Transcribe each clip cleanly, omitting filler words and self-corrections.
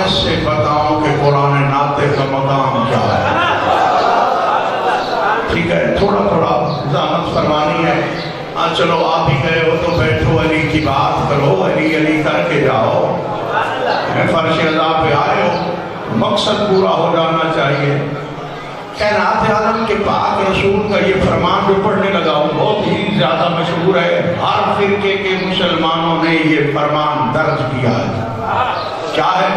باعث سے بتاؤں کہ قرآن ناطق کا مقام کیا ہے۔ ٹھیک ہے، تھوڑا تھوڑا زحمت فرمانی ہے۔ ہاں چلو آپ ہی گئے ہو تو بیٹھو، علی کی بات کرو، علی علی کر کے جاؤ۔ فرش عذاب پہ آئے ہو، مقصد پورا ہو جانا چاہیے۔ کائنات عالم کے پاک رسول کا یہ فرمان جو پڑھنے لگا ہوں بہت ہی زیادہ مشہور ہے، ہر فرقے کے مسلمانوں نے یہ فرمان درج کیا ہے۔ کیا ہے؟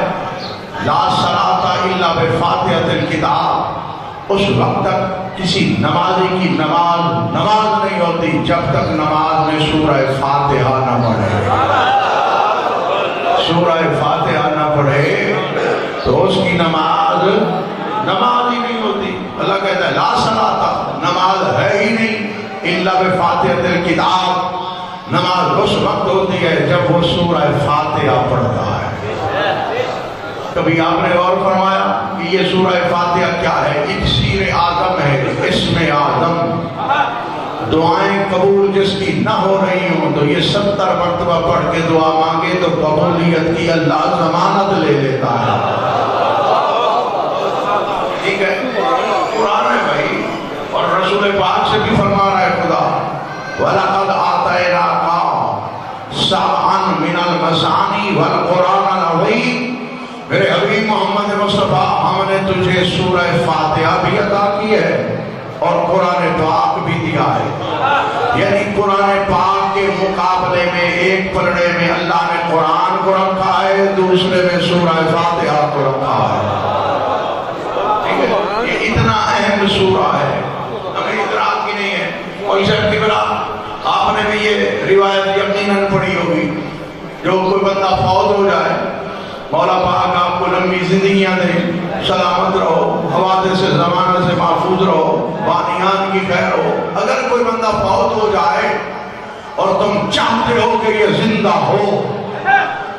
لا صلاۃ الا بفاتحۃ الکتاب۔ اس وقت تک کسی نمازی کی نماز نہیں ہوتی جب تک نماز میں سورہ فاتحہ نہ پڑھے۔ سورہ فاتحہ نہ پڑھے تو اس کی نماز ہی نہیں ہوتی۔ اللہ کہتا ہے لا صلاۃ، نماز ہے ہی نہیں الا بفاتحۃ الکتاب۔ نماز اس وقت ہوتی ہے جب وہ سورہ فاتحہ پڑھتا ہے۔ کبھی آپ نے غور فرمایا کہ یہ سورہ فاتحہ کیا ہے؟ اکسیر اعظم ہے، اسم اعظم۔ دعائیں قبول جس کی نہ ہو رہی ہوں تو یہ 70 مرتبہ پڑھ کے دعا مانگے تو قبولیت کی اللہ ضمانت لے لیتا ہے۔ ٹھیک ہے، قرآن ہے بھائی، اور رسول پاک سے بھی فرما رہا ہے خدا وَلَقَدْ آتَيْنَاكَ سَبْعًا مِنَ الْمَثَانِي وَالْقُرْآنَ الْعَظِيمَ۔ میرے حبیب محمد مصطفیٰ، ہم نے تجھے سورہ فاتحہ بھی عطا کی ہے اور قرآن پاک بھی دیا ہے۔ یعنی قرآن پاک کے مقابلے میں ایک پلڑے میں اللہ نے قرآن کو رکھا ہے، دوسرے میں سورہ فاتحہ کو رکھا ہے۔ یہ اتنا اہم سورہ ہے، ہمیں ادراک کی نہیں ہے۔ اور اسے قبلہ آپ نے بھی یہ روایت یقیناً پڑھی ہوگی، جو کوئی بندہ فوت ہو جائے، مولا پاک آپ کو لمبی زندگیاں دیں، سلامت رہو، حوادث سے زمانہ سے محفوظ رہو، بانیان کی خیر ہو۔ اگر کوئی بندہ فوت ہو جائے اور تم چاہتے ہو کہ یہ زندہ ہو،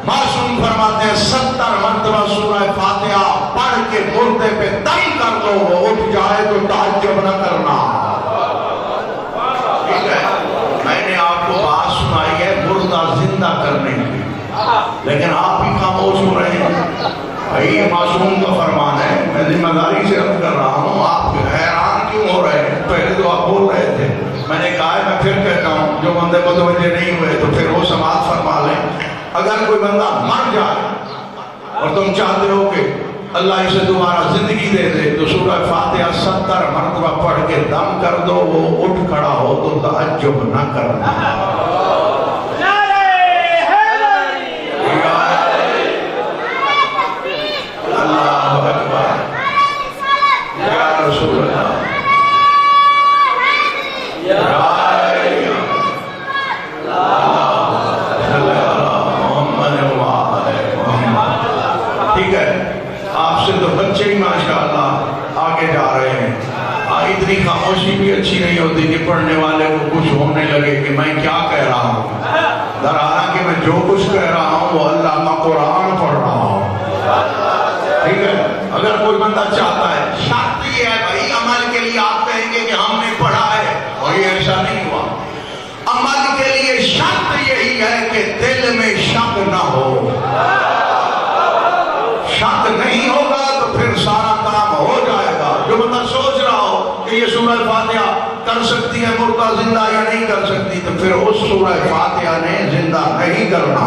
معصوم فرماتے ہیں 70 مرتبہ سورہ فاتحہ پڑھ کے مردے پہ دم کر دو، وہ اٹھ جائے تو تعجب نہ کرنا۔ ٹھیک ہے، میں نے آپ کو بات سنائی ہے مردہ زندہ کرنے کی، لیکن آپ ہی خاموش ہو رہے ہیں۔ بھائی یہ معصوم کا فرمان ہے، میں ذمہ داری سے عرض کر رہا ہوں، آپ حیران کیوں ہو رہے ہیں؟ پہلے تو آپ بول رہے تھے، میں نے کہا ہے میں پھر کہتا ہوں، جو بندے متوجہ نہیں ہوئے تو پھر وہ سماعت فرما لیں۔ اگر کوئی بندہ مر جائے اور تم چاہتے ہو کہ اللہ اسے دوبارہ زندگی دے دے تو سورہ فاتحہ 70 مرتبہ پڑھ کے دم کر دو، وہ اٹھ کھڑا ہو تو تعجب نہ کرنا۔ اللہ اکبر، یا رسول اللہ، ٹھیک ہے۔ آپ سے تو بچے ہی ماشاءاللہ آگے جا رہے ہیں۔ اتنی خاموشی بھی اچھی نہیں ہوتی کہ پڑھنے والے کو کچھ ہونے لگے کہ میں کیا کہہ رہا ہوں، در حالانکہ میں جو کچھ کہہ رہا ہوں وہ اللہ کا قرآن پڑھ رہا ہوں۔ ٹھیک ہے، اگر کوئی بندہ چاہتا ہے، شرط یہ ہے بھائی، عمل کے لیے آپ کہیں گے کہ ہم نے پڑھا ہے اور یہ ایسا نہیں ہوا۔ عمل کے لیے شرط یہی ہے کہ دل میں شک نہ ہو۔ شک نہیں ہوگا تو پھر سارا کام ہو جائے گا۔ جو بندہ سوچ رہا ہو کہ یہ سورہ فاتحہ کر سکتی ہے مردہ زندہ یا نہیں کر سکتی، تو پھر اس سورہ فاتحہ نے زندہ نہیں کرنا۔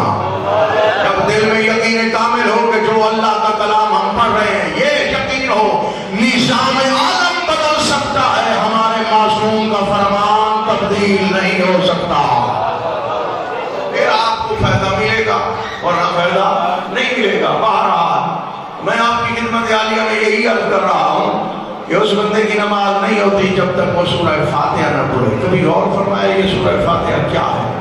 جب دل میں یقین کامل ہو کہ جو اللہ کا کلام ہم پڑھ رہے ہیں، یہ یقین ہو نظام عالم بدل سکتا ہے، ہمارے معصوم کا فرمان تبدیل نہیں ہو سکتا، پھر آپ کو فائدہ ملے گا ورنہ فائدہ نہیں ملے گا۔ بہرحال میں آپ کی خدمت عالیہ میں یہی عرض کر رہا ہوں کہ اس بندے کی نماز نہیں ہوتی جب تک وہ سورہ فاتحہ نہ پڑھے۔ کبھی غور فرمایا یہ سورہ فاتحہ کیا ہے؟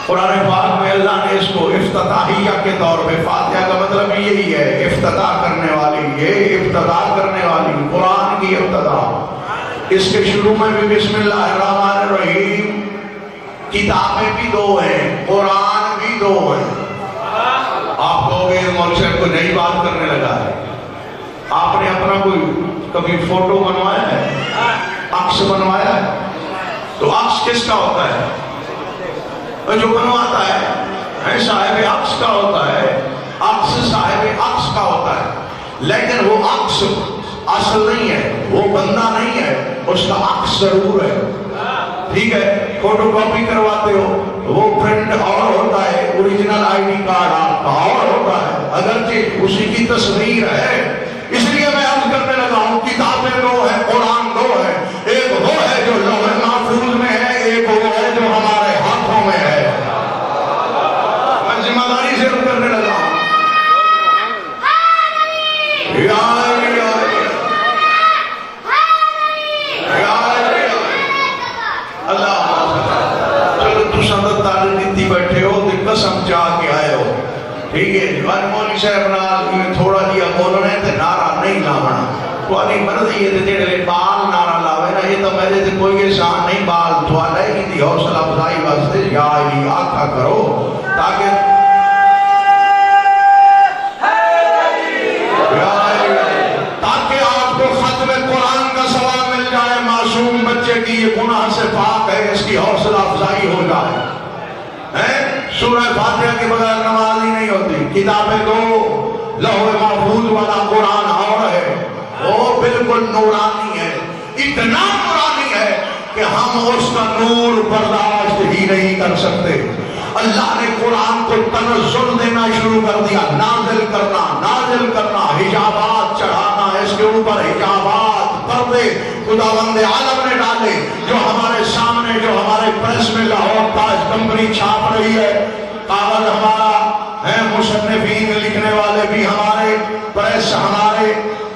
قرآن پاک میں اللہ نے اس کو افتتاحیہ کے طور پہ، فاتحہ کا مطلب یہی ہے افتتاح کرنے والی، یہ ابتدا کرنے والی، قرآن کی ابتدا۔ اس کے شروع میں بھی بسم اللہ الرحمن الرحیم۔ کتابیں بھی دو ہیں، قرآن بھی دو ہیں۔ آپ کہو گے مولوی صاحب کو نئی بات کرنے لگا ہے۔ آپ نے اپنا کوئی کبھی فوٹو بنوایا ہے، عکس بنوایا ہے؟ تو عکس کس کا ہوتا ہے؟ جو بنواتا ہے صاحب عکس کا ہوتا ہے، عکس صاحب عکس کا لیکن وہ عکس اصل نہیں ہے، وہ بندہ نہیں ہے، اس کا عکس ضرور ہے. ٹھیک ہے، فوٹو کاپی کرواتے ہو، وہ پرنٹ اور ہوتا ہے، اوریجنل آئی ڈی کارڈ آپ کا اور ہوتا ہے، اگرچہ اسی کی تصویر ہے. اس لیے میں عرض کرنے لگا ہوں کتابیں دو ہیں، قرآن دو ہے، ایک وہ ہے جو لوح محفوظ میں ہے، ایک وہ ہے جو ہمارے ہاتھوں میں ہے. میں ذمہ داری سے عرض کرنے لگا ہوں. بیٹھے ہو تو قسم چاہ کے آئے ہو. ٹھیک ہے، مولوی صاحب نال تھوڑا جیا بولنا ہے تو نعرہ نہیں لاونا. تھوڑی مرضی ہے جڑے بال نعرہ لاوے نا، یہ تو میرے سے کوئی احسان نہیں، بال تھوڑا ہی دی حوصلہ افزائی واسطے یا علی آکھا کرو تاکہ آپ کو ختم قرآن کا ثواب مل جائے. معصوم بچے کی یہ گناہ سے پاک ہے، اس کی حوصلہ افزائی ہو جائے. سورہ فاتحہ کے بغیر نماز ہی نہیں ہوتی. کتابیں دو، لوح محفوظ والا قرآن اور ہے، وہ بالکل نورانی ہے، اتنا نورانی ہے کہ ہم اس کا نور برداشت ہی نہیں کر سکتے. اللہ نے قرآن کو تنزل دینا شروع کر دیا، نازل کرنا، حجابات چڑھانا، اس کے اوپر حجابات، پردے خداوند عالم نے ڈالے جو ہمارے سامنے، جو ہمارے پریس میں لاہور تاج کمپنی چھاپ رہی ہے. کاغذ ہمارا ہے، مصنفین لکھنے والے بھی ہمارے، پریس ہمارے.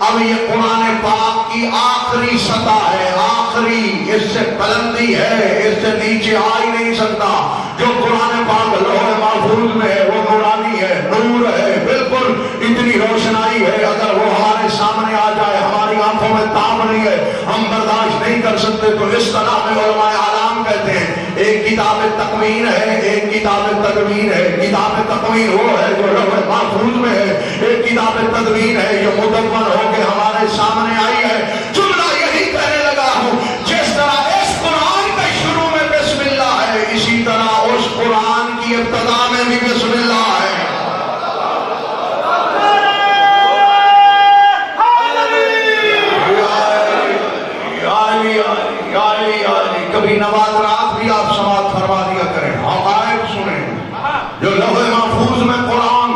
اب یہ قرآن پاک کی آخری سطح ہے، آخری، اس سے بلندی ہے، اس سے نیچے آ ہی نہیں سکتا. جو قرآن پاک لوح محفوظ میں ہے وہ نورانی ہے، نور ہے، بالکل اتنی روشنائی ہے. اگر وہ ہمارے سامنے آ جائے، ہماری آنکھوں میں تاب نہیں ہے، ہم برداشت نہیں کر سکتے. تو اس طرح میں علماء اعلام کہتے ہیں ایک کتاب تکوین ہے، ایک کتاب تدوین ہے. کتاب تکوین وہ ہے جو لوح محفوظ میں ہے، ایک کتاب تدوین ہے جو مدون ہو کے ہمارے سامنے آئی ہے. جملہ یہی کہنے لگا ہوں، جس طرح اس قرآن کے شروع میں بسم اللہ ہے، اسی طرح اس قرآن کی ابتدا میں بھی بسم اللہ ہے. کبھی نماز رات بھی آپ سماعت فرما دیا کریں، حقائق سنیں. جو لوح محفوظ میں قرآن،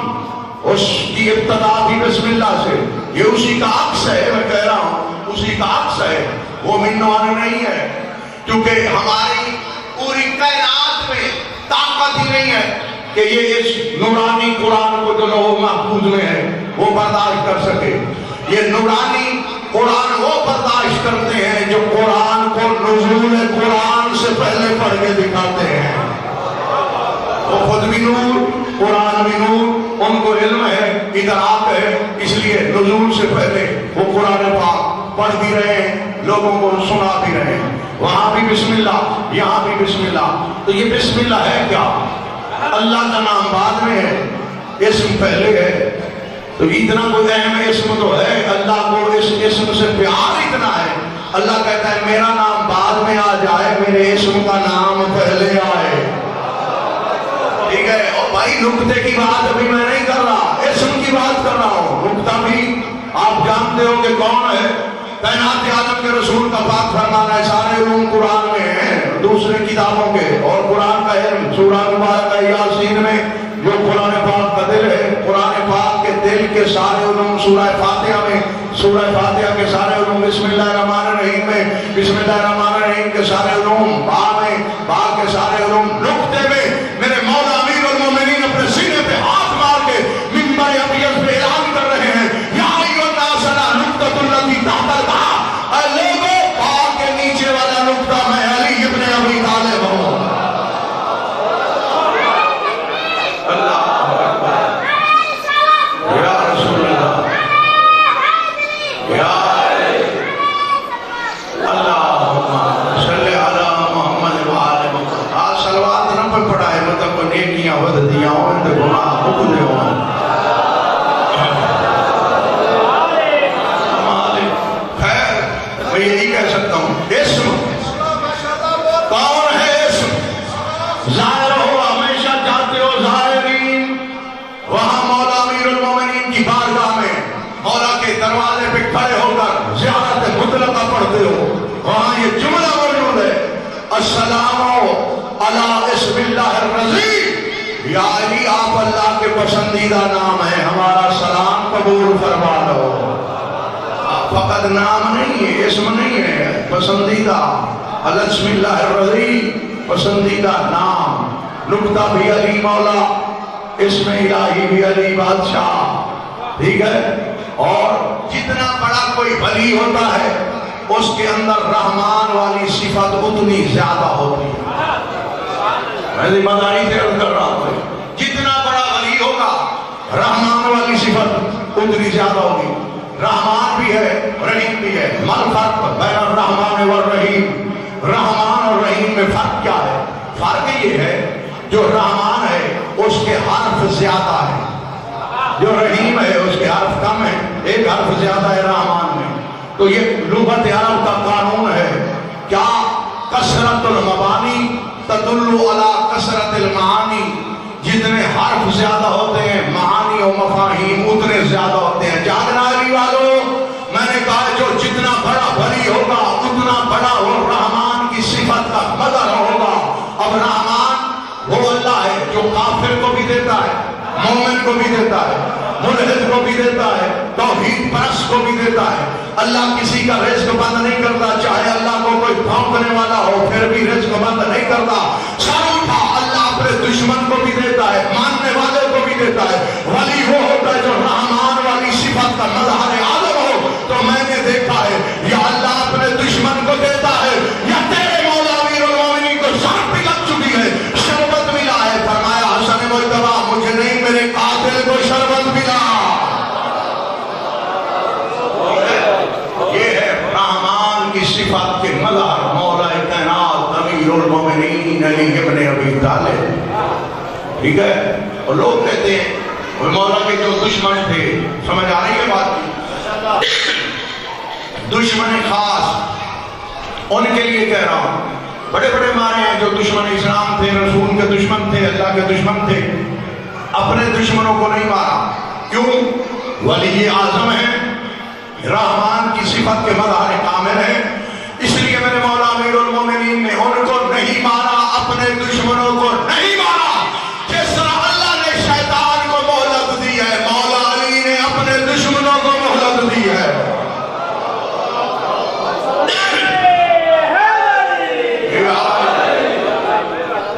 اس کی ابتدا بھی بسم اللہ سے. یہ اسی کا عکس ہے، میں کہہ رہا ہوں اسی کا عکس ہے، وہ منوان نہیں ہے. کیونکہ ہماری پوری کائنات میں طاقت ہی نہیں ہے کہ یہ اس نورانی قرآن کو جو لوح محفوظ میں ہے وہ برداشت کر سکے. یہ نورانی قرآن وہ برداشت کرتے ہیں جو قرآن کو نزول قرآن سے پہلے پڑھ کے دکھاتے ہیں. وہ خود بھی نور، قرآن بھی نور، ان کو علم ہے، ادراک ہے، اس لیے نزول سے پہلے وہ قرآن پاک پڑھ بھی رہے ہیں، لوگوں کو سنا بھی رہے ہیں. وہاں بھی بسم اللہ، یہاں بھی بسم اللہ. تو یہ بسم اللہ ہے کیا؟ اللہ کا نام بعد میں ہے، اسم پہلے ہے. تو اتنا کوئی اہم اسم تو ہے، اللہ کو اس اسم سے پیار اتنا ہے. اللہ کہتا ہے میرا نام بعد میں آ جائے، میرے اسم کا نام پہلے آئے. ٹھیک ہے، اور بھائی نقطے کی بات ابھی میں نہیں کر رہا، اسم کی بات کر رہا ہوں. نقطہ بھی آپ جانتے ہو کہ کون ہے. کائنات عالم کے رسول کا پاک فرمانا ہے سارے علوم قرآن میں ہیں، دوسرے کتابوں کے، اور قرآن کا علم سورہ مبارکہ یاسین میں جو قرآن پاک کا دل ہے، قرآن پاک کے دل کے سارے علوم سورہ فاتحہ میں، سورہ فاتحہ کے سارے علوم بسم اللہ الرحمن الرحیم میں، بسم اللہ الرحمن الرحیم کے سارے علوم، با میں، با کے سارے علوم. نقطے میں میرے مولا امیر المومنین اپنے سینے پہ ہاتھ مار کے منبر ابیض پہ اعلان کر رہے ہیں یا ایھا الناس لا نقطۃ التی تحت الباء. اے لوگوں، با کے نیچے والا نقطہ میں علی ابن ابی طالب ہوں. مولا السلام علی اسم اللہ الرضی، یا علی آپ اللہ کے پسندیدہ نام ہیں، ہمارا سلام قبول فرما لو۔ فقط نام نہیں ہے، اسم نہیں ہے، پسندیدہ علی اسم اللہ الرضی، پسندیدہ نام۔ نکتہ بھی علی مولا، اسم الہی بھی علی بادشاہ، ٹھیک ہے۔ اور جتنا بڑا کوئی ولی ہوتا ہے اس کے اندر رحمان والی صفت اتنی زیادہ ہوتی ہے۔ میں مداری سے عرض کر رہا ہوں، جتنا بڑا ولی ہوگا رحمان والی صفت اتنی زیادہ ہوگی۔ رحمان بھی ہے، رحیم بھی ہے۔ مل فرق بین الرحمان والرحیم، رحمان اور رحیم میں فرق کیا ہے؟ فرق یہ ہے جو رحمان ہے اس کے حرف زیادہ ہے، جو رحیم ہے اس کے حرف کم ہے، ایک حرف زیادہ ہے رحمان میں۔ تو یہ لغت عرب کا قانون ہے، کیا کثرت المبانی تدل علی کثرت المعانی، جتنے حرف زیادہ ہوتے ہیں معانی و مفاہیم اتنے زیادہ ہوتے ہیں۔ جاگنا علی والو، میں نے کہا جو جتنا بڑا ولی ہوگا اتنا بڑا وہ رحمان کی صفت کا قدر ہوگا۔ اب رحمان وہ اللہ ہے جو کافر کو بھی دیتا ہے، مومن کو بھی دیتا ہے، ملحد کو بھی دیتا ہے، توحید پرست کو بھی دیتا ہے۔ اللہ کسی کا رزق بند نہیں کرتا، چاہے اللہ کو کوئی بھونکنے والا ہو پھر بھی رزق بند نہیں کرتا۔ سر اٹھا، اللہ اپنے دشمن کو بھی دیتا ہے، ماننے والے کو بھی دیتا ہے۔ ولی وہ ہوتا ہے جو رحمان والی صفت کا مظہر عالم ہو۔ تو میں نے دیکھا ہے یا اللہ اپنے دشمن کو دیتا ہے یا تیرے مولا امیر المومنین کو سانپ بھی لگ چکی ہے، شربت ملا ہے۔ فرمایا حسن مجتبی مجھے نہیں میرے قاتل کو شربت ملا۔ یہ ہے رحمان کی صفات کے مظہر مولا کائنات امیر المومنین علی ابن ابی طالب، ٹھیک ہے۔ اور لوگ کہتے ہیں مولا کے جو دشمن تھے، سمجھ آ رہی ہے بات؟ دشمن خاص ان کے لیے کہہ رہا ہوں، بڑے بڑے مارے ہیں جو دشمن اسلام تھے، رسول کے دشمن تھے، اللہ کے دشمن تھے، اپنے دشمنوں کو نہیں مارا۔ کیوں؟ ولی اعظم ہے، رحمان کی صفت کے مظہر کامل ہے، اس لیے میرے مولا امیر المومنین نے ان کو نہیں مارا، اپنے دشمنوں کو نہیں مارا۔ جس طرح اللہ نے شیطان کو مہلت دی ہے، مولا علی نے اپنے دشمنوں کو مہلت دی ہے۔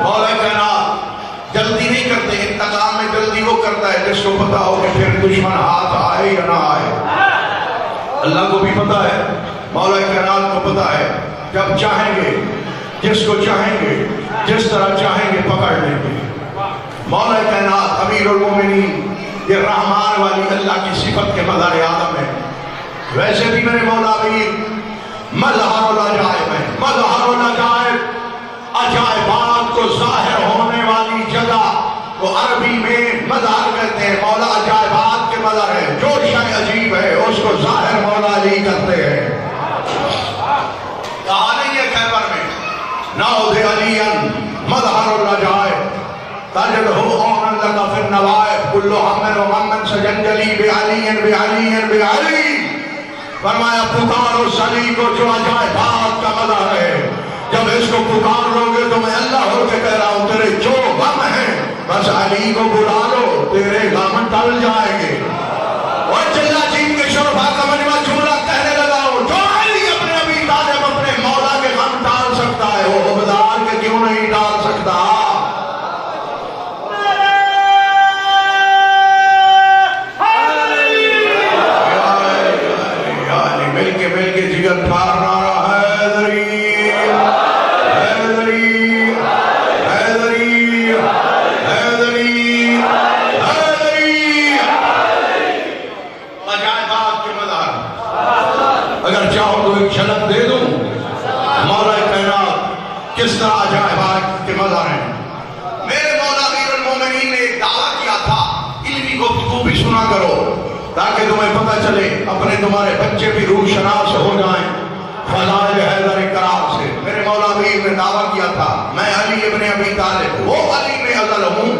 مولا کائنات جلدی نہیں کرتے، انتقام میں جلدی وہ کرتا ہے جس کو پتا ہو کہ پھر دشمن ہاتھ آئے یا نہ آئے۔ اللہ کو بھی پتا ہے، مولا کائنات کو پتا ہے، جب چاہیں گے جس کو چاہیں گے جس طرح چاہیں گے پکڑ لیں گے۔ مولا کائنات امیر المومنین یہ رحمان والی اللہ کی صفت کے مظہر عالم ہے۔ ویسے بھی میرے مولا امیر مظہر العجائب ہے، مظہر العجائب، عجائبات کو ظاہر ہونے والی جگہ وہ عربی میں مظہر کہتے ہیں۔ مولا عجائبات کے مظہر ہے، جو شے عجیب ہے اس کو ظاہر مولا علی کرتے ہیں۔ کہا نہیں ہے خیبر میں نعوذ علی مظہر العجائب تجدہ عونا لک فی النوائب کل ہم و غم سجنجلی بعلی بعلی بعلی۔ فرمایا پکارو اس علی کو جو عجائبات کا مظہر ہے، جب اس کو پکار لو گے تو میں اللہ ہو کے کہہ رہا ہوں تیرے جو غم ہیں بس علی کو بلا لو، تیرے غم ٹل جائیں گے۔ اور چلا جین کے شرفا کا مجمع جملہ کہنے لگا ہوں، جو علی اپنے ابی طالب اپنے مولا کے غم ٹال سکتا ہے وہ عبدال کے کیوں نہیں ٹال سکتا؟ مل کے جگر ٹھار نعرہ حیدری حیدری حیدری حیدری حیدری۔ عجائبات کے مظہر، اگر چاہو تو ایک جھلک دے دوں مولا کائنات کس طرح عجائبات کے مظہر ہیں۔ میرے مولا امیر المومنین نے ایک دعویٰ کیا تھا علمی گفتگو بھی سنا کرو تاکہ تمہیں پتہ چلے، اپنے تمہارے بچے بھی روح شناس ہو جائیں فضائل حیدر کرام سے۔ میرے مولا امیر نے دعویٰ کیا تھا میں علی ابن ابی طالب وہ علی میں ازل ہوں،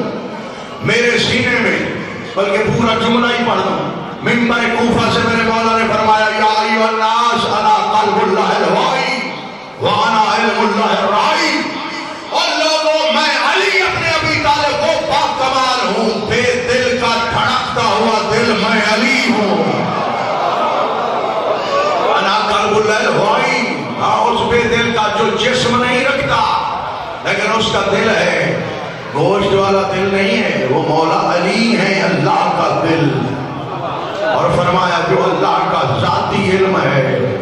میرے سینے میں، بلکہ پورا جملہ ہی پڑھ دوں۔ ممبر کوفہ سے میرے مولا نے فرمایا یا ایھا الناس انا قلب اللہ الوائی، وانا علم اللہ الرائی، اور لوگوں میں علی اپنے ابی طالب کو پاک کمال ہوں، بے دل کا دھڑکتا ہوا دل میں علی ہوں، انا قلب الرائی، ہاں اس بے دل کا جو جسم نہیں رکھتا لیکن اس کا دل ہے، گوشت والا دل نہیں ہے، وہ مولا علی ہے اللہ کا دل۔ اور فرمایا جو اللہ کا ذاتی علم ہے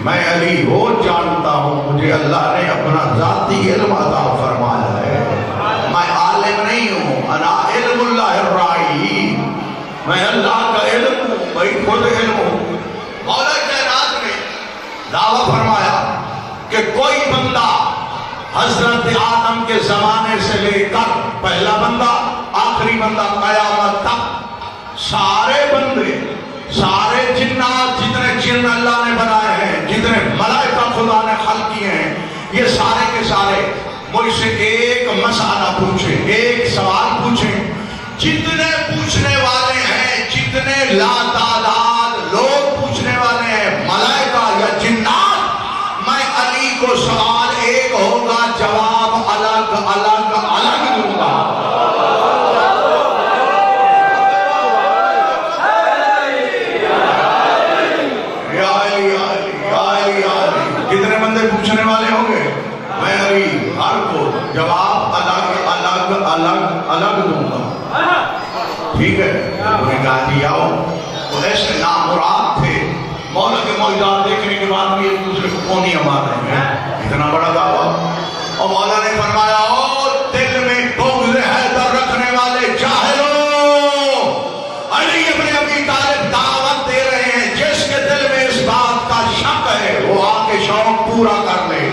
میں علی وہ جانتا ہوں، مجھے اللہ نے اپنا ذاتی علم عطا فرمایا ہے، میں عالم نہیں ہوں، انا علم اللہ الرائی، میں اللہ کا علم ہوں، میں خود علم ہوں۔ مولا کائنات نے دعویٰ فرمایا کہ کوئی بندہ حضرت آدم کے زمانے سے لے کر پہلا بندہ آخری بندہ قیامت تک، سارے بندے، سارے جنات، جتنے جن اللہ نے بنائے ہیں، جتنے ملائکہ خدا نے خلق کیے ہیں، یہ سارے کے سارے مجھ سے ایک مسئلہ پوچھیں، ایک سوال پوچھیں، جتنے پوچھنے والے ہیں، جتنے لاتعداد لوگ پوچھنے والے ہیں، ملائکہ یا جنات، میں علی کو سوال ایک ہوگا، جواب الگ الگ الگ دوں گا۔ کتنے بندے پوچھنے والے ہوں گے؟ میں علی ہر کو جواب الگ الگ الگ الگ دوں گا، ٹھیک ہے؟ انہوں نے کہا جی آؤ، وہ ایسے نامراد تھے، مولا کے معجزات دیکھنے کے بعد بھی ایک دوسرے کو کونیاں مار رہے ہیں، اتنا بڑا دعویٰ۔ اور مولا نے فرمایا او دل میں بغض حیدر رکھنے والے جاہلوں، علی ابن ابی طالب دعوت دے رہے ہیں، جس کے دل میں اس بات کا شک ہے وہ آ کے شوق پورا کر لے۔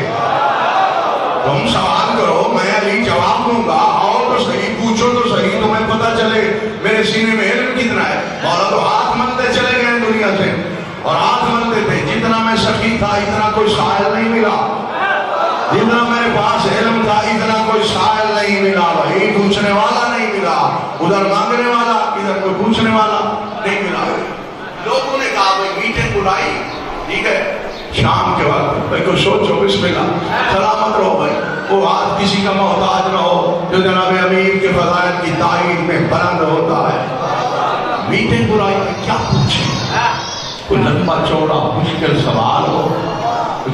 تم سوال کرو، میں علی جواب دوں گا، آؤ تو صحیح، پوچھو تو صحیح، تمہیں پتہ چلے میرے سینے میں علم کتنا ہے۔ مولا تو ہاتھ ملتے چلے گئے دنیا سے، اور ہاتھ ملتے تھے، جتنا میں سخی تھا اتنا کوئی سائل نہیں ملا، جتنا میرے پاس علم تھا اتنا کوئی سائل نہیں ملا، وہی پوچھنے والا نہیں ملا، ادھر مانگنے والا، ادھر کوئی پوچھنے والا نہیں ملا۔ لوگوں نے کہا بھائی میٹنگ بلائی، ٹھیک ہے، شام کے وقت بھائی کو سوچو، بسم اللہ، سلامت رہو بھائی، وہ ہاتھ کسی کا محتاج نہ ہو جو جناب امیر کے فضائل کی تائید میں بلند ہوتا ہے۔ میٹنگ بلائی، کیا پوچھیں؟ کوئی لمبا چوڑا مشکل سوال ہو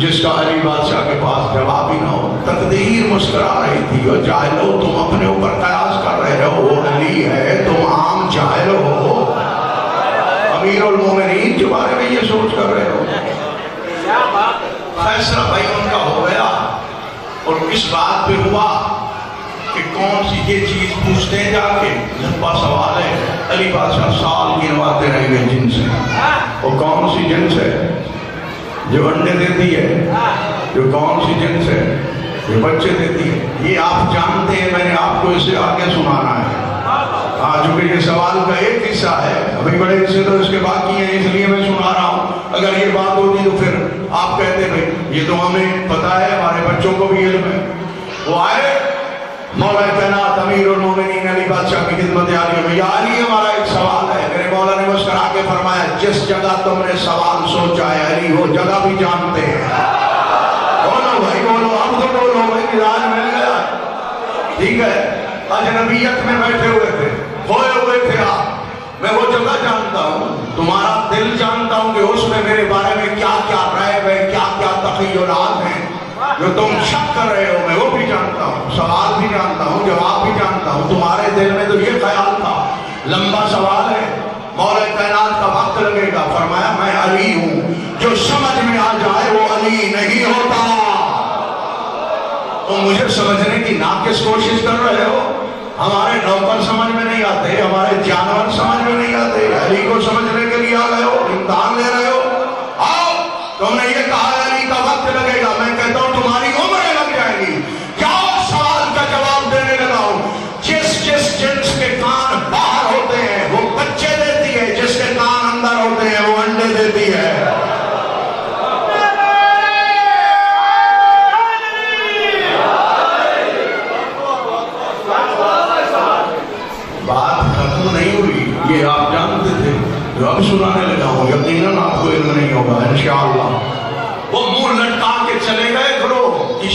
جس کا علی بادشاہ کے پاس جواب ہی نہ ہو۔ تقدیر مسکرا رہی تھی، اور جاہلو تم اپنے اوپر قیاس کر رہے ہو، وہ علی ہے، تم عام جاہل ہو، امیر المومنین کے بارے میں یہ سوچ کر رہے ہو۔ فیصلہ بھائی ان کا ہو گیا، اور اس بات پہ ہوا کہ کون سی یہ چیز پوچھتے ہیں جا کے، لمبا سوال ہے۔ علی بادشاہ سال گنواتے رہیں گے جن سے، وہ کون سی جنس ہے جو انڈے دیتی ہے، جو کون سی جنس ہے جو بچے دیتی ہے، یہ آپ جانتے ہیں، میں نے آپ کو اسے آگے سنانا ہے۔ چونکہ یہ سوال کا ایک حصہ ہے، ابھی بڑے حصے تو اس کے باقی ہیں، اس لیے میں سنا رہا ہوں۔ اگر یہ بات ہوتی تو پھر آپ کہتے بھائی یہ تو ہمیں پتا ہے، ہمارے بچوں کو بھی علم ہے۔ وہ آئے، مولا کائنات امیر المومنین علی بادشاہ کی خدمت عالیہ میں، یا علی ہمارا ایک سوال ہے۔ میرے مولا نے مسکرا کے فرمایا جس جگہ تم نے سوال سوچا ہے علی وہ جگہ بھی جانتے ہیں۔ بولو بھائی بولو، اب تو بولو بھائی، مزاج مل گیا، ٹھیک ہے؟ اجنبیت میں بیٹھے ہوئے تھے، کھوئے ہوئے تھے آپ، میں وہ جگہ جانتا ہوں، تمہارا دل جانتا ہوں کہ اس میں میرے بارے میں کیا کیا رائے ہے، کیا کیا تخیلات ہیں جو تم شک کر رہے ہو، میں وہ بھی جانتا ہوں، سوال بھی جانتا ہوں، جواب بھی جانتا ہوں۔ تمہارے دل میں تو یہ خیال تھا، لمبا سوال ہے، مولا کائنات کا وقت لگے گا۔ فرمایا میں علی ہوں، جو سمجھ میں آ جائے وہ علی نہیں ہوتا۔ تم مجھے سمجھنے کی ناقص کوشش کر رہے ہو، ہمارے نوکر سمجھ میں نہیں آتے، ہمارے جانور سمجھ میں نہیں آتے، علی کو سمجھنے کے لیے آ گئے ہو، امتحان لے رہے ہو۔ آؤ، تم نے یہ کہا علی کا وقت لگے گا، میں کہتا ہوں تمہاری عمریں لگ جائیں گی۔ کیا سوال کا جواب دینے لگا ہوں؟ جس جس جنس کے کان باہر ہوتے ہیں وہ بچے دیتی ہے، جس کے کان اندر ہوتے ہیں وہ انڈے دیتی ہے۔ بات ختم نہیں ہوئی، یہ آپ جانتے تھے، جو اب سنانے لگا ہوں یقیناً آپ کو علم نہیں ہوگا انشاءاللہ۔ وہ منہ لٹکا کے چلے گئے،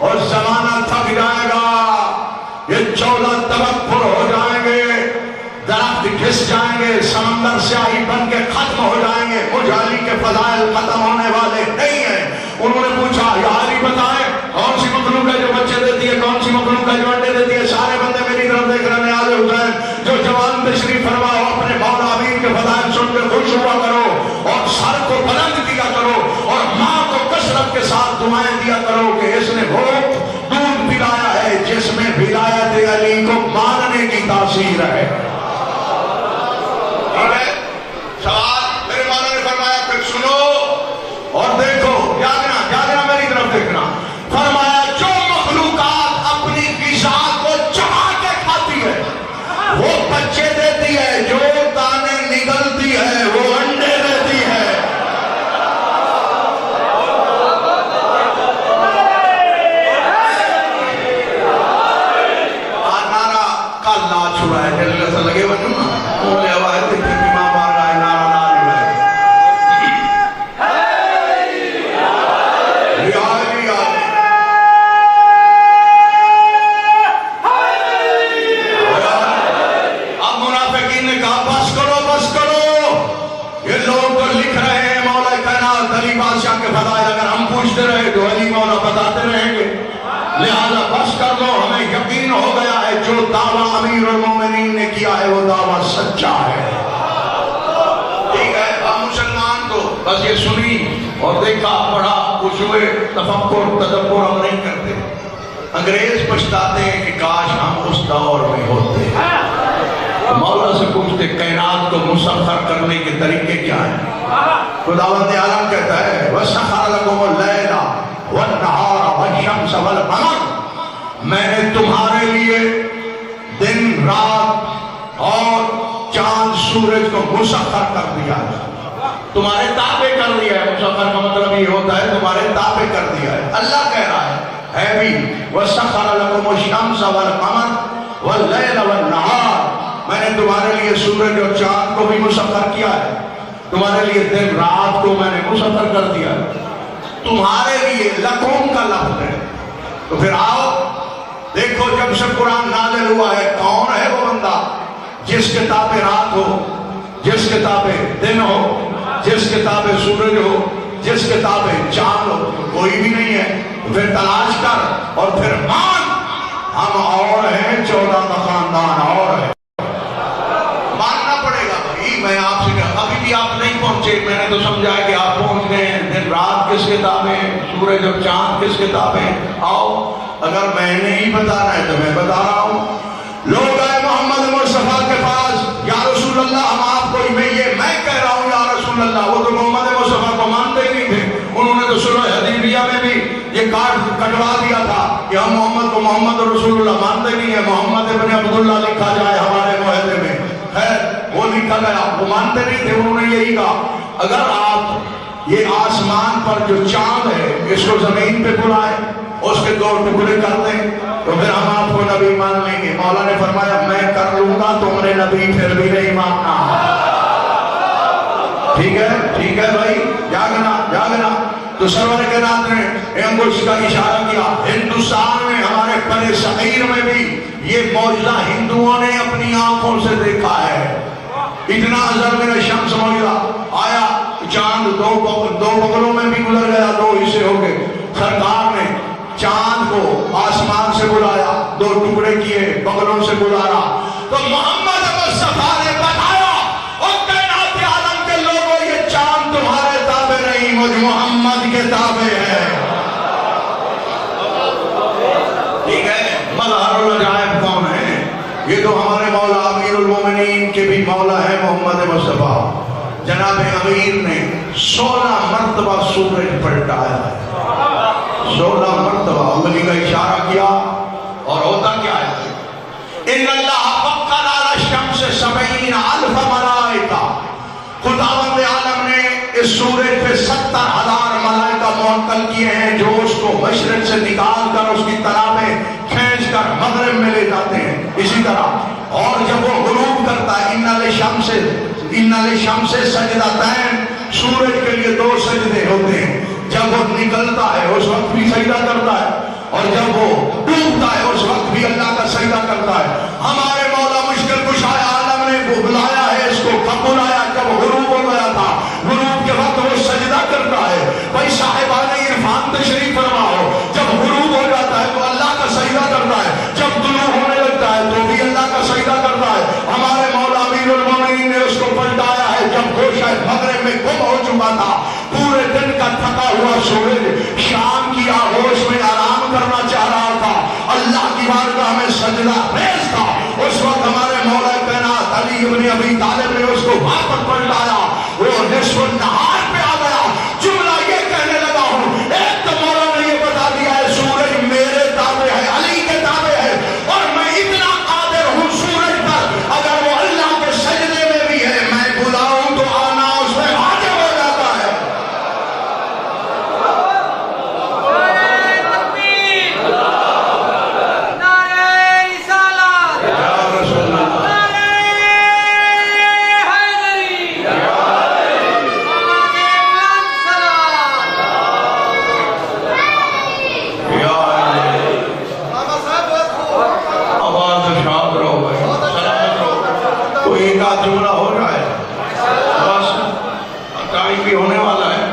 اور زمانہ تھک جائے گا، یہ 14 تبکر ہو جائیں گے، درخت گھس جائیں گے، سمندر سیاہی بن کے ختم ہو جائیں گے، مجھالی کے فضائل ختم ہونے والے نہیں ہیں۔ انہوں نے پوچھا یا علی بتائیں کون سی مخلوق ہے جو بچے دیتی ہے، کون سی مخلوق ہے جو انڈے دیتی ہے؟ سارے بندے میری طرف دیکھ رہے ہیں۔ نیاز حسین جو جوان تشریف فرما ہو، اپنے مولا امین کے فضائل سن کے خوش ہوا کرو اور سر کو بلند کیا کرو اور ماں کو کثرت کے ساتھ دعائیں دیا کرو کہ اس نے وہ دودھ پلایا ہے جس میں ولایت علی کو ماننے کی تاثیر ہے۔ سوال میرے مولا نے فرمایا پھر سنو اور دیکھو، جاگنا جاگنا میری طرف دیکھنا۔ فرمایا جو مخلوقات اپنی غذا کو چبا کے کھاتی ہے وہ بچے دیتی ہے، جو دانے نگلتی ہے وہ انڈے دیتی ہے۔ نعرہ کا لا چھڑا ہے، دل سے لگے بچوں بولے آواز دیکھی ماں مار رہا ہے، نعرہ لا چھڑا ہے۔ اب منافقین نے کہا بس کرو بس کرو، یہ لوگ تو لکھ رہے ہیں مولا کائنات علی بادشاہ کے فضائل، اگر ہم پوچھتے رہے تو علی مولا بتاتے رہیں گے، لہذا بس کر دو، ہمیں یقین ہو گیا ہے جو دعویٰ امیر المومنین نے کیا ہے وہ دعویٰ سچا ہے۔ ٹھیک ہے، اب مسلمان کو بس یہ سنی اور دیکھا پڑھا، کچھ ہوئے تفکر تدبر ہم نہیں کرتے۔ انگریز پچھتاتے ہیں کہ کاش ہم اس دور میں ہوتے۔ مولا سے پوچھتے کائنات کو مسخر کرنے کے طریقے کیا ہیں؟ خداوند عالم کہتا ہے وَسَخَرَ لَكُمُ اللَّيْلَ وَالنَّهَارَ وَالشَّمْسَ وَالْقَمَرَ، میں نے تمہارے لیے دن رات اور چاند سورج کو مسخر کر دیا ہے، تمہارے تابع کر دیا ہے۔ مسخر کا مطلب یہ ہوتا ہے تمہارے تابع کر دیا ہے۔ اللہ کہہ رہا ہے بھی وَسَخَرَ لَكُمُ الشَّمْسَ وَالْقَمَرَ وَاللَّيْلَ وَالنَّهَارَ، میں نے تمہارے لیے سورج اور چاند کو بھی مسخر کیا ہے، تمہارے لیے دن رات کو میں نے مسخر کر دیا ہے۔ تمہارے لیے لکم کا لفظ ہے۔ تو پھر آؤ دیکھو جب سے قرآن نازل ہوا ہے کون ہے وہ بندہ جس کے تابع رات ہو، جس کے تابع دن ہو، جس کے تابع سورج ہو، جس کے تابع چاند ہو؟ کوئی بھی نہیں ہے۔ پھر تلاش کر اور پھر مان، ہم اور ہیں، 14 کا خاندان اور ہے، ماننا پڑے گا بھائی۔ میں آپ سے کہا ابھی بھی آپ نہیں پہنچے، میں نے تو سمجھا کہ آپ پہنچ گئے ہیں۔ دن رات کس کتاب ہے، سورج اور چاند کس کتاب ہے؟ آؤ، اگر میں نے ہی بتانا ہے تو میں بتا رہا ہوں۔ لوگ آئے محمد مصطفیٰ کے پاس، یا رسول اللہ ہم آپ کو میں کہہ رہا ہوں یا رسول اللہ، وہ تو محمد مصطفیٰ کو مانتے ہی نہیں تھے۔ انہوں نے تو صلح حدیبیہ میں بھی یہ کارڈ کٹوا دیا تھا کہ ہم محمد کو محمد رسول اللہ مانتے نہیں ہیں، محمد ابن عبداللہ لکھا جائے ہمارے معاہدے میں، خیر وہ لکھا گیا، وہ مانتے نہیں تھے۔ انہوں نے یہی کہا اگر آپ یہ آسمان پر جو چاند ہے اس کو زمین پہ بلائیں، اس کے 2 ٹکڑے کر دیں تو پھر ہم آپ کو نبی مان لیں گے۔ مولا نے فرمایا میں کر لوں گا، تم نے نبی پھر بھی نہیں ماننا۔ ٹھیک ہے بھائی، جاگنا جاگنا۔ تو سرور کے نات نے انگوش کا اشارہ کیا، ہندوستان میں ہمارے بڑے صغیر میں بھی یہ معجزہ ہندوؤں نے اپنی آنکھوں سے دیکھا ہے۔ اتنا ازل میں شمس معجزہ آیا، چاند دو بغلوں میں بھی گزر گیا، 2 حصے ہو گئے۔ سرکار نے چاند کو آسمان سے بلایا، 2 ٹکڑے کیے، بغلوں سے بلایا، تو محمد مصطفیٰ نے بتایا اور کائنات عالم کے لوگوں یہ چاند تمہارے تابع نہیں، مجھ محمد کے تابع ہے۔ ٹھیک ہے، مظہر العجائب کون ہے؟ یہ تو ہمارے مولا امیر المومنین کے بھی مولا ہے محمد مصطفیٰ۔ جناب امیر نے 16 مرتبہ سورج پلٹایا ہے، 16 مرتبہ انگلی کا اشارہ کیا، اور ہوتا کیا ہے؟ ان اللہ وکل علی الشمس 70,000 ملائکہ، خداوند عالم نے اس سورج پہ 70,000 ملائکہ موکل کیے ہیں جو اس کو مشرق سے نکال کر اس کی طرفیں کھینچ کر مغرب میں لے جاتے ہیں۔ اسی طرح اور جب وہ غروب کرتا ہے ان للشمس سجدتین، سورج کے لیے 2 سجدے ہوتے ہیں، جب وہ نکلتا ہے اس وقت بھی سجدہ کرتا ہے، اور جب وہ ڈوبتا ہے اس وقت بھی اللہ کا سجدہ کرتا ہے. ہمارے مولا مشکل کشائے عالم نے وہ بلایا ہے اس کو. کب بلایا؟ جب غروب ہو گیا تھا. غروب کے وقت وہ سجدہ کرتا ہے. بھائی صاحبان عرفان تشریف فرماؤ. جب غروب ہو جاتا ہے تو اللہ کا سجدہ کرتا ہے. جب طلوع ہونے لگتا ہے تو بھی اللہ کا سجدہ کرتا ہے. ہمارے مولا امیر المومنین نے اس کو پلٹایا ہے جب گوشہ مغرب میں گم ہو چکا تھا. پورے دن کا تھکا ہوا سورج شام کی آغوش میں آرام کرنا چاہ رہا تھا. اللہ کی بارگاہ میں سجدہ ریز تھا. اس وقت ہمارے مولا کائنات علی ابن ابی طالب نے اس کو واپس پلٹایا. وہ نصف النہار پہ آ گیا. جملہ یہ کہنے لگا ہوں ایک تو مولا نے یہ بتا دیا ہے سورج میرے تابع ہے, علی کے تابع ہے, اور میں اتنا قادر ہوں سورج پر اگر وہ اللہ کے سجدے میں بھی ہے میں بلاؤں تو آنا اس میں واجب ہو جاتا ہے. جملہ ہو جائے بس, ٹائم بھی ہونے والا ہے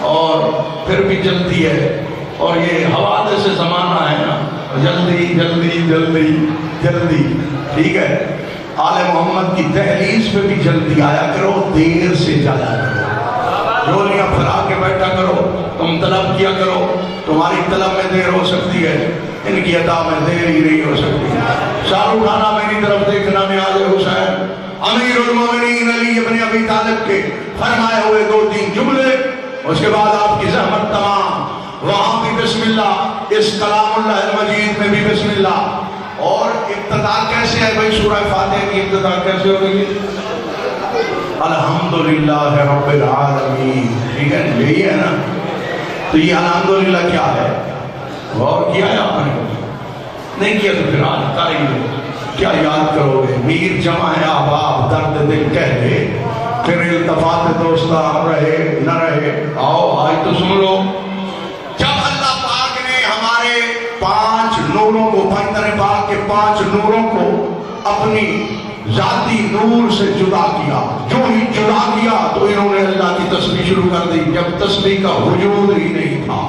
اور پھر بھی جلدی ہے. اور یہ حوادث سے زمانہ ہے نا, جلدی جلدی جلدی جلدی. ٹھیک ہے, آل محمد کی دہلیز پہ بھی جلدی آیا کرو, دیر سے جایا کرو. جولیاں پھیلا کے بیٹھا کرو, تم طلب کیا کرو. تمہاری طلب میں دیر ہو سکتی ہے, ان کی عطا میں دیر ہی نہیں ہو سکتی. شاہ اٹھانا میری طرف دیکھنا نیاز حسین امیر المومنین علی ابن ابی طالب کے فرمائے ہوئے 2-3 جملے. اس کے بعد آپ کی زحمت تمام. وہاں بھی بسم اللہ, اس کلام اللہ المجید میں بھی بسم اللہ. اور ابتدا کیسے ہے بھائی سورہ فاتحہ کی ابتدا کیسے ہو گئی؟ الحمدللہ رب العالمین. ٹھیک ہے, یہی ہے نا. تو یہ الحمدللہ کیا ہے؟ غور کیا ہے آپ نے؟ نہیں کیا تو پھر آج تاریخ کیا یاد کرو گے؟ میر جمع ہے احباب درد دل کہہ دے, پھر التفات دوستہ رہے نہ رہے. آؤ آج تو سن لو. جب اللہ پاک نے ہمارے 5 نوروں کو, پیغمبر پاک کے 5 نوروں کو اپنی ذاتی نور سے جدا کیا, جو ہی جدا کیا تو انہوں نے اللہ کی تسبیح شروع کر دی جب تسبیح کا وجود ہی نہیں تھا.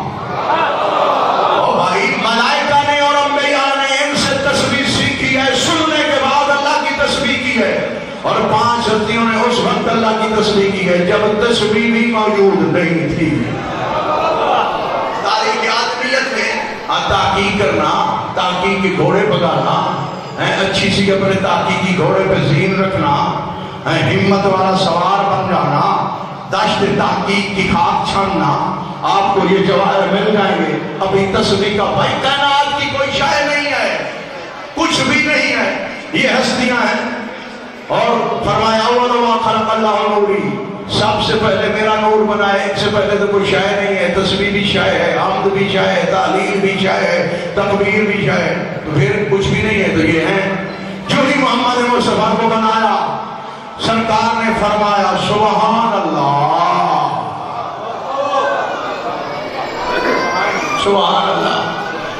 اور بھائی ملائکہ نے اور انبیاء نے ان سے تسبیح سیکھی ہے, سننے کے بعد اللہ کی تسبیح کی ہے. اور 5 ہستیوں نے اس وقت اللہ کی تسبیح کی ہے جب تسبیح بھی موجود نہیں تھی. تاریخ آدمیت میں تحقیق کرنا, تحقیق کے گھوڑے پگانا, اچھی سی اپنے تحقیقی گھوڑے پہ زین رکھنا, ہمت والا سوار بن جانا, دشت تحقیق کی خاک چھاننا, آپ کو یہ جواہر مل جائیں گے. ابھی تسبیح کا بھائی کائنات کی کوئی شے نہیں ہے, کچھ بھی نہیں ہے, یہ ہستیاں ہیں. اور فرمایا اول ما خلق اللہ نوری, سب سے پہلے میرا نور بنائے, ایک سے پہلے تو کوئی شے نہیں ہے. تسبیح بھی شے ہے, حمد بھی شے ہے, تعلیل بھی شے ہے, تکبیر بھی شے ہے, تو پھر کچھ بھی نہیں ہے. تو یہ ہیں جو ہی محمد مصطفیٰ کو بنایا, سرکار نے فرمایا سبحان اللہ, سبحان اللہ.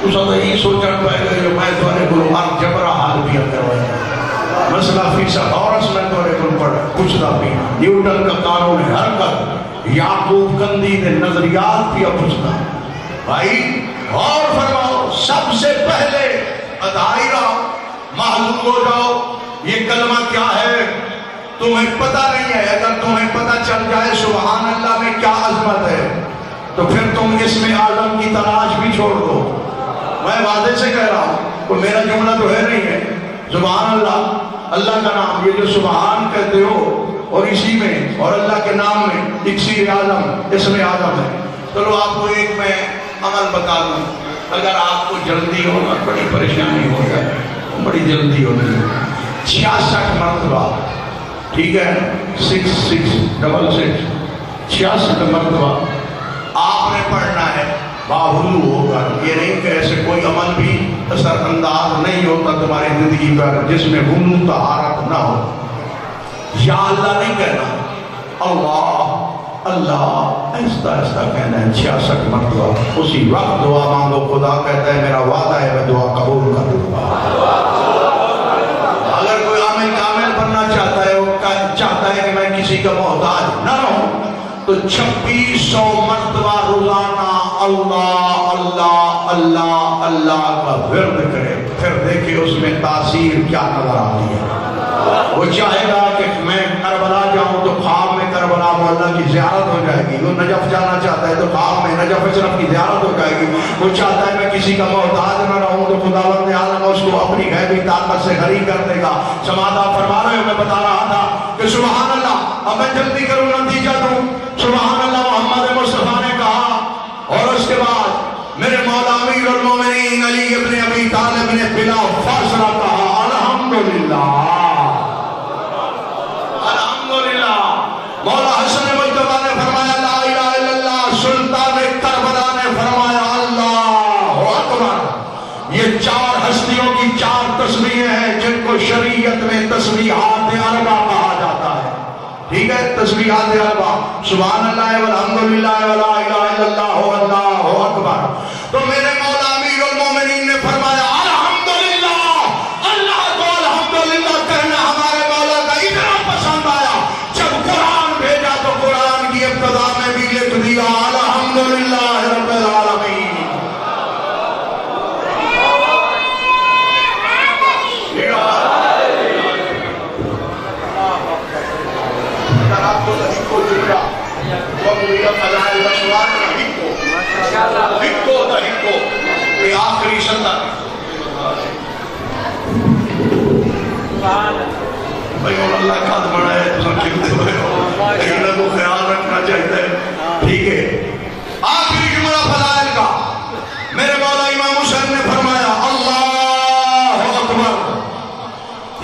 اس وقت یہ سوچن پہلے جو میں تمہیں بولوں ہر جبرا حال بھی کروایا مسئلہ فیصد اور اس میں تمہیں کل پڑھ کچھ نہ بھی. نیوٹن کا قانون حرکت, یعقوب کندی نے نظریات بھی پوچھنا. بھائی اور فرماؤ, سب سے پہلے دائرہ معلوم ہو جاؤ یہ کلمہ کیا ہے. تمہیں پتہ نہیں ہے, اگر تمہیں پتہ چل جائے سبحان اللہ میں کیا عظمت ہے تو پھر تم اس میں اعظم کی تلاش بھی چھوڑ دو. میں واضح سے کہہ رہا ہوں, کوئی میرا جملہ تو ہے نہیں ہے. سبحان اللہ, اللہ کا نام, یہ جو سبحان کہتے ہو اور اسی میں اور اللہ کے نام میں اکسیر اعظم اس میں اعظم ہے. چلو آپ کو ایک میں عمل بتا دوں, اگر آپ کو جلدی ہونا بڑی پریشانی ہو جائے, بڑی جلدی ہوتی ہے, 66 مرتبہ, ٹھیک ہے, 6666 66 مرتبہ آپ نے پڑھنا ہے باہلو ہوگا. یہ نہیں کہ ایسے کوئی عمل بھی اثر انداز نہیں ہوتا تمہاری زندگی پر جس میں غلو طہارت نہ ہو. یا اللہ نہیں کہنا, اللہ اللہ ایسا ایسا کہنا ہے 66 مرتبہ. اسی وقت دعا مانگو, خدا کہتا ہے میرا وعدہ ہے میں دعا قبول کر دوں گا. اگر کوئی عامل کامل بننا چاہتا ہے, وہ چاہتا ہے کہ میں کسی کا محتاج نہ رہوں, تو 2600 مرتبہ روزانہ اللہ اللہ اللہ اللہ کا ورد کرے. پھر دیکھیں اس میں تاثیر کیا نظر آتی ہے. وہ چاہے گا کہ میں کربلا جاؤں تو خواب میں کربلا مولا کی زیارت ہو جائے گی. وہ نجف جانا چاہتا ہے تو خواب میں نجف اشرف کی زیارت ہو جائے گی. وہ چاہتا ہے میں کسی کا محتاج نہ رہوں تو خداوند عالم اس کو اپنی غیبی طاقت سے غنی کر دے گا. سماعت فرما رہے ہو, میں بتا رہا تھا کہ سبحان اللہ. اب میں جلدی کروں, نتیجہ دوں. سبحان اللہ محمد مصطفیٰ نے کہا, اور اس کے بعد میرے مولا امیر المومنین علی ابن ابی طالب نے بلا فاصلہ کہا الحمدللہ الحمدللہ. مولا حسن مجتبیٰ نے فرمایا لا الہ الا اللہ. سلطان کربلا نے فرمایا اللہ اکبر. یہ 4 ہستیوں کی 4 تسبیحیں ہیں جن کو شریعت میں تسبیحات اربع کہا جاتا ہے. ٹھیک ہے, تسبیحات اربع, سبحان اللہ والحمدللہ ولا الہ الا اللہ واللہ اکبر. تو میرے مولا امیر المومنین نے فرمایا الحمدللہ. اللہ کو الحمدللہ کہنا ہمارے مولا کا اتنا پسند آیا, جب قرآن بھیجا تو قرآن کی ابتدا میں بھی لکھ دیا الحمدللہ رب العالمین. آخری سطر بھائی اور اللہ کا بڑا ہے تو کھلتے ہوئے ہو, لیکن کو خیال رکھنا چاہیے. ٹھیک ہے, آخری جملہ فضائل کا میرے مولا امام حسین نے فرمایا اللہ اکبر.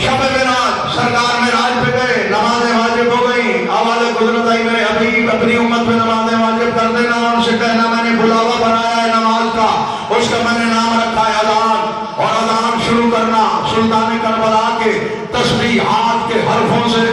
شب معراج, سرکار معراج پہ گئے, نمازیں واجب ہو گئی. آواز قدرت آئی میرے حبیب اپنی امت میں نمازیں واجب کر دینا. ان سے کہنا میں نے بلاوا بنایا ہے نماز کا, اس کا میں نے نام رکھا ہے اذان, اور اذان شروع کرنا سلطان کربلا کے تسبیحات کے حرفوں سے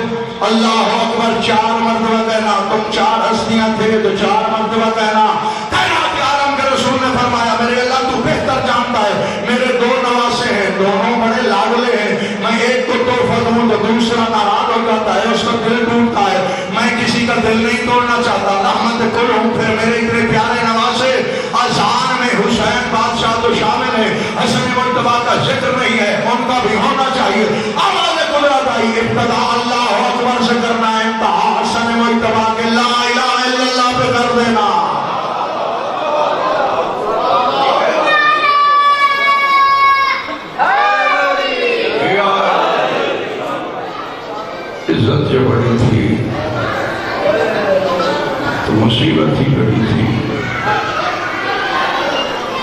اللہ اکبر 4 مرتبہ کہنا. تم 4 ہستیاں تھے تو 4 مرتبہ کہنا. کائنات عالم کے رسول نے فرمایا میرے اللہ تو بہتر جانتا ہے, میرے 2 نواسے ہیں, دونوں بڑے لاڈلے ہیں. میں ایک کو تحفہ دوں تو دوسرا ناراض ہو جاتا ہے, اس کا دل ٹوٹتا ہے. میں کسی کا دل نہیں توڑنا چاہتا, رحمت کل ہوں. پھر میرے اتنے پیارے نواسے اذان میں حسین بادشاہ تو شامل ہے, حسن مجتبیٰ کا ذکر نہیں ہے, ان کا بھی ہونا چاہیے. آواز قدرت آئی, ابتدا اللہ اکبر سے کرنا ہے, انتہا حسن مجتبیٰ کے لا الہ الا اللہ پہ کر دینا. عزت جو بڑی تھی تو مصیبت ہی بڑی تھی.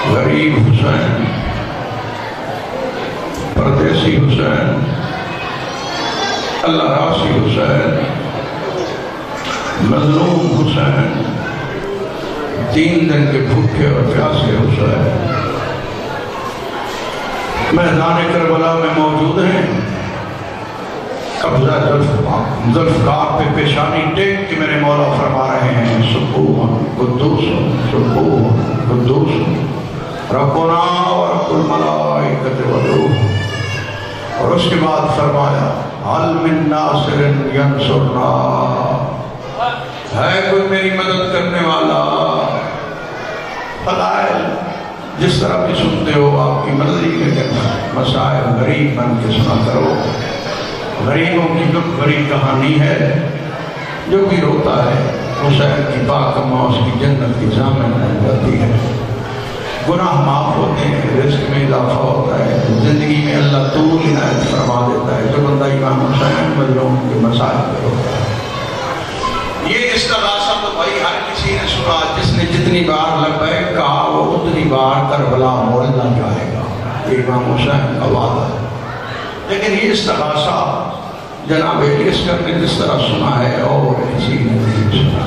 غریب حسین, پردیسی حسین, اللہ راسی حسین, مظلوم حسین, 3 دن کے بھوکے اور پیاسے حسین میدان کربلا میں موجود ہیں. قبضہ ذوالفقار پہ پیشانی ٹیک کے میرے مولا فرما رہے ہیں سبحان قدوس سبحان قدوس ربنا ورب الملائکۃ والروح. اور اس کے بعد فرمایا هل من ناصر ینصرنا, ہے کوئی میری مدد کرنے والا. فضائل جس طرح بھی سنتے ہو آپ کی مرضی کے لیکن مسائل غریب بن کے سنا کرو. غریبوں کی دکھ بھری کہانی ہے, جو بھی روتا ہے حسین کی پاک اماں اس کی جنت کی ضامن بن جاتی ہے. گناہ معاف ہوتے ہیں, رزق میں اضافہ ہوتا ہے, زندگی میں اللہ طول عنایت فرما دیتا ہے. جو بندہ امام حسین مظلوم کے مسائل پہ ہوتا ہے. یہ استغاثہ تو بھائی ہر کسی نے سنا, جس نے جتنی بار لبیک کہا وہ اتنی بار کربلا موڑنا جائے گا. یہ امام حسین کا وعدہ ہے. لیکن یہ استغاثہ جناب عسکر نے جس طرح سنا ہے اور کسی نے نہیں سنا.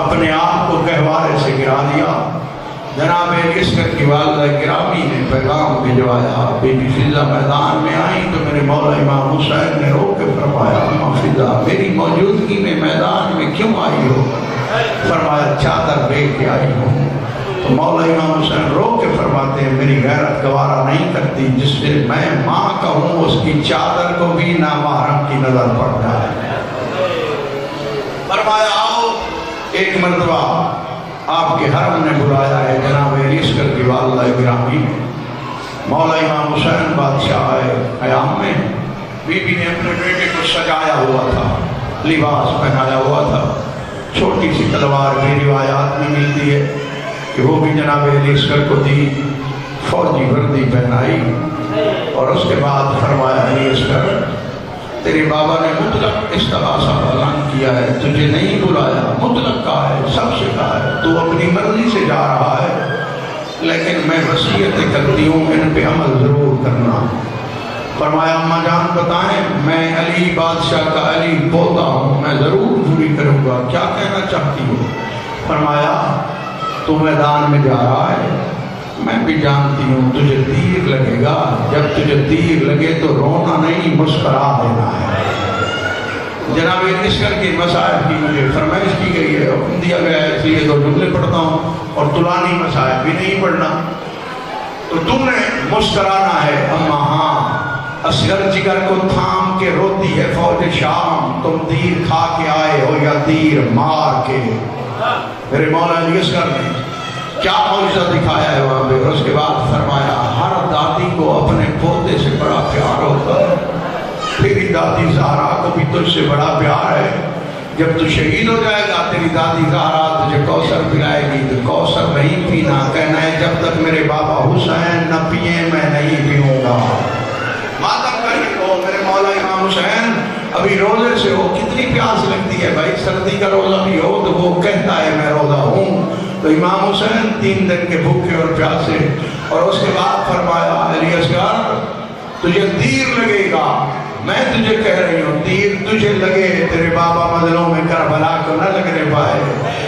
اپنے آپ کو گہوارے سے گرا دیا, جناب عسکر کی والدہ گرامی نے پیغام بھجوایا، بی بی فضا میدان میں آئی تو میرے مولا امام حسین نے رو کے فرمایا اماں فضا میری موجودگی میں میدان میں کیوں آئی ہو؟ فرمایا چادر لے کے آئی ہوں۔ تو مولا امام حسین رو کے فرماتے ہیں میری غیرت گوارا نہیں کرتی جس سے میں ماں کا ہوں اس کی چادر کو بھی نامحرم کی نظر پڑتا ہے۔ فرمایا آؤ، ایک مرتبہ آپ کے حرم نے بلایا ہے جناب عسکر کی والدہ گرامی نے۔ مولا امام حسین بادشاہ آئے قیام میں، بی بی نے اپنے بیٹے کو سجایا ہوا تھا، لباس پہنایا ہوا تھا، چھوٹی سی تلوار کی روایات میں ملتی ہے کہ وہ بھی جناب عسکر کو دی، فوجی وردی پہنائی اور اس کے بعد فرمایا عسکر تیرے بابا نے مطلق استغاثہ اعلان کیا ہے، تجھے نہیں بلایا، مطلق کہا ہے، سب سے کہا ہے، تو اپنی مرضی سے جا رہا ہے لیکن میں وصیتیں کرتی ہوں ان پہ عمل ضرور کرنا۔ فرمایا اماں جان بتائیں، میں علی بادشاہ کا علی پوتا ہوں، میں ضرور پوری کروں گا، کیا کہنا چاہتی ہوں؟ فرمایا تو میدان میں جا رہا ہے، میں بھی جانتی ہوں تجھے تیر لگے گا، جب تجھے تیر لگے تو رونا نہیں مسکرا دینا ہے۔ جناب عسکر کی مصائب کی مجھے فرمائش کی گئی ہے، حکم دیا گیا ہے، اس لیے تو جملے پڑھتا ہوں اور طولانی مصائب بھی نہیں پڑھنا، تو تم نے مسکرانا ہے۔ اما ہاں، اصغر جگر کو تھام کے روتی ہے فوج شام، تم تیر کھا کے آئے ہو یا تیر مار کے۔ میرے مولا علی اصغر نے کیا معجزہ دکھایا ہے وہاں پہ، اور اس کے بعد فرمایا ہر دادی کو اپنے پوتے سے بڑا پیار ہوتا ہے، تیری دادی زہرا کو بھی تجھ سے بڑا پیار ہے، جب تو شہید ہو جائے گا تیری دادی زہرا تجھے کوثر پلائے گی، تو کوثر نہیں پینا، کہنا ہے جب تک میرے بابا حسین نہ پیے میں نہیں پیوں گا۔ ماتم کر کے کہو میرے مولا امام حسین ابھی روزے سے ہو، کتنی پیاس لگتی ہے بھائی، سردی کا روزہ بھی ہو تو وہ کہتا ہے میں روزہ ہوں۔ تو امام حسین 3 دن کے بھوکے اور پیاسے، اور اس کے بعد فرمایا علی اصغر تجھے تیر لگے گا، میں تجھے کہہ رہی ہوں تیر تجھے لگے، تیرے بابا مظلوم میں کربلا کو نہ لگنے پائے۔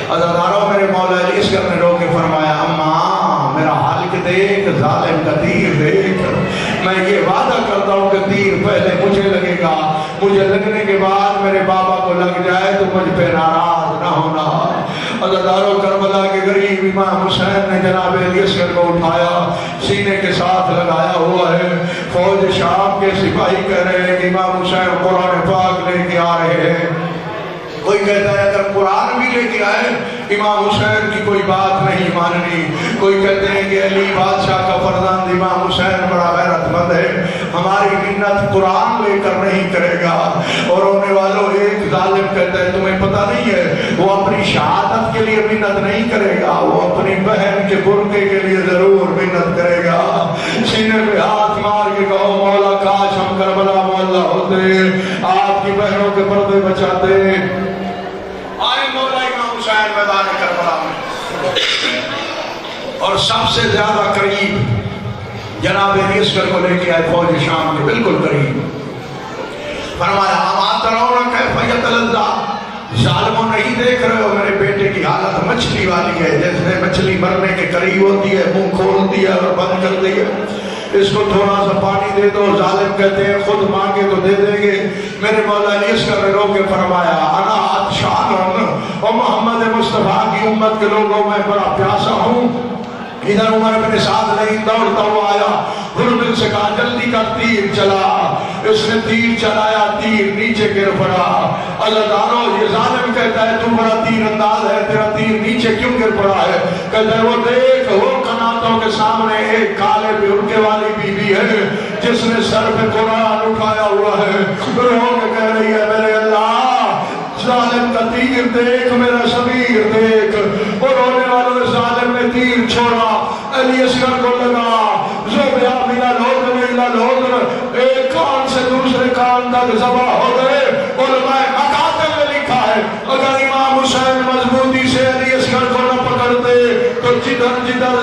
عزاداروں میرے مولا علی اصغر نے رو کے فرمایا اماں میرا حالق دیکھ، ظالم کا تیر دیکھ، میں یہ وعدہ کرتا ہوں کہ تیر پہلے مجھے لگے گا، مجھے لگنے کے بعد میرے بابا کو لگ جائے تو مجھ پہ ناراض نہ ہونا۔ عزاداروں کربلا کے غریب امام حسین نے جناب علی اصغر کو اٹھایا، سینے کے ساتھ لگایا ہوا ہے، فوج شام کے سپاہی کہہ رہے ہیں کہ امام حسین قرآن پاک لے کے آ رہے ہیں۔ کوئی کہتا ہے اگر قرآن بھی لے کے آئے امام حسین کی کوئی بات نہیں ماننی، کوئی کہتے ہیں کہ علی بادشاہ کا فرزند امام حسین بڑا غیرت مند ہے، ہماری منت قرآن لے کر نہیں کرے گا۔ اور ہونے والوں ایک ظالم کہتا ہے تمہیں پتہ نہیں ہے وہ اپنی شہادت کے لیے منت نہیں کرے گا، وہ اپنی بہن کے برقعے کے لیے ضرور منت کرے گا۔ سینے پہ ہاتھ مار کے کہو مولا کاش ہم کربلا مولا ہوتے، آپ کی بہنوں کے پردے بچاتے۔ آئے مولا امام حسین میدان کربلا میں، اور سب سے زیادہ قریب جناب علی اصغر کو لے کے آئے فوج شام کے بالکل قریب۔ فرمایا اما ترون کیف یتلذا، ظالموں نہیں دیکھ رہے ہو میرے بیٹے کی حالت مچھلی والی ہے، جیسے مچھلی مرنے کے قریب ہوتی ہے، منہ کھولتی ہے اور بند کرتی ہے، اس کو تھوڑا سا پانی دے دو، ظالم کہتے ہیں خود مانگے تو دے دیں گے۔ میرے مولا علی اصغر نے رو کے فرمایا انا عطشان اور محمد مصطفیٰ کی امت کے لوگوں میں بڑا پیاسا ہوں۔ ادھر عمر بن سعد نہیں دوڑتا ہوا آیا، غربت سے کہا جلدی کا تیر چلا، اس نے تیر چلایا، تیر نیچے گر پڑا۔ عزاداروں یہ ظالم کہتا ہے تو بڑا تیر انداز ہے، تیرا تیر نیچے کیوں گر پڑا ہے؟ کہتا ہے وہ دیکھ وہ قناتوں کے سامنے ایک کالے برقعے والی بی بی ہے جس نے سر پہ قرآن اٹھایا ہوا ہے، رو کے کہہ رہی ہے میرے اللہ ظالم کا تیر دیکھ، میرا شبیر دیکھ۔ اور رونے والوں نے ظالم نے تیر چھوڑا، علی اصغر کو لگا زبیا ملا لوگن ایک کان سے دوسرے کان تک ذبح ہو گئے۔ علماء مقاتل میں لکھا ہے اگر امام حسین مضبوطی سے علی اصغر کو نہ پکڑتے تو جدھر جدھر